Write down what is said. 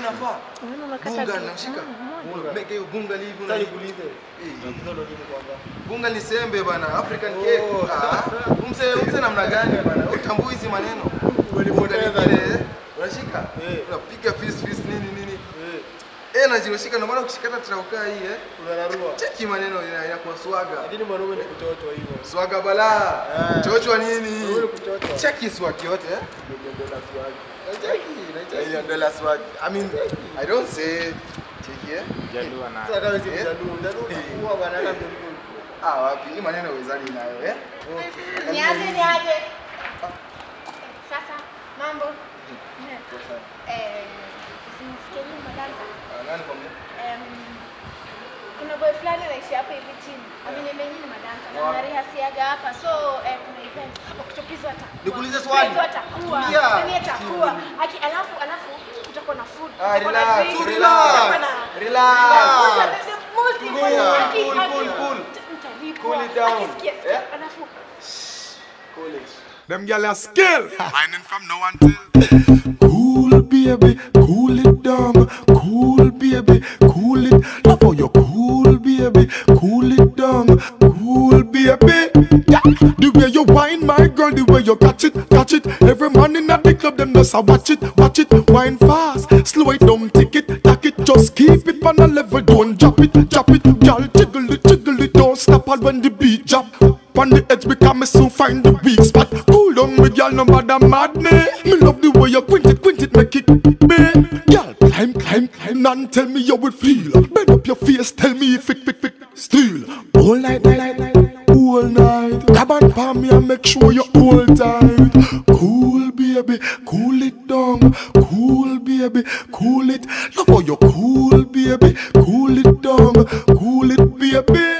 inafaa. Bunga nashika. Make hiyo bunga live na nikulize. Bunga ni sembe bana, African cake. Umse namna gani bana? Utambui hizi maneno. Bunga ile unashika? Unapiga fist nini? Najiroshika ndio maana ukishikata trauka hii unararua. Cheki maneno inakuwa swaga. Lakini mwanaume ni kuchochwa hivyo. Swaga bala. Chochwa nini? Wewe kuchochwa. Cheki swag yote $1 swag. Cheki $1 swag. I mean I don't say cheki Jalua na. Sasa kama si Jalua huwa banana ndio. Wapi hii maneno wezani nayo Okay. Niaje. Sasa mambo. Simsikeni madanza. Nani kwa mimi? Kuna boy fulani anaishi hapa hivi chini. Amenyemenyini madanza. Na narihasiaga hapa. So kuna event. Okutopizwa hata. Nikuulize swali. Atakuwa. Nani atakuwa? Alafu utakuwa na food. Relax. Cool it down. Alafu cool it. Them gyal are skill. Mining from now until. Cool baby, cool it down. Cool baby, cool it. Love how you cool baby, cool it down. Cool baby. Yeah. The way you wine, my girl, the way you catch it. Every man in the club, them just a watch it. Wine fast, slow it down, take it. Just keep it on a level, don't drop it. Girl, jiggle it, don't stop all when the beat drop. On the edge because me soon find the weak spot. Cool down me girl, no matter mad me. Me love the way you quint it, make it me. Girl, climb, and tell me how it feel. Bend up your face, tell me if it still. All night, all night. Come on, palm me and make sure you hold tight. Cool baby, cool it down. Cool baby, cool it. Love how you cool baby, cool it down. Cool it baby.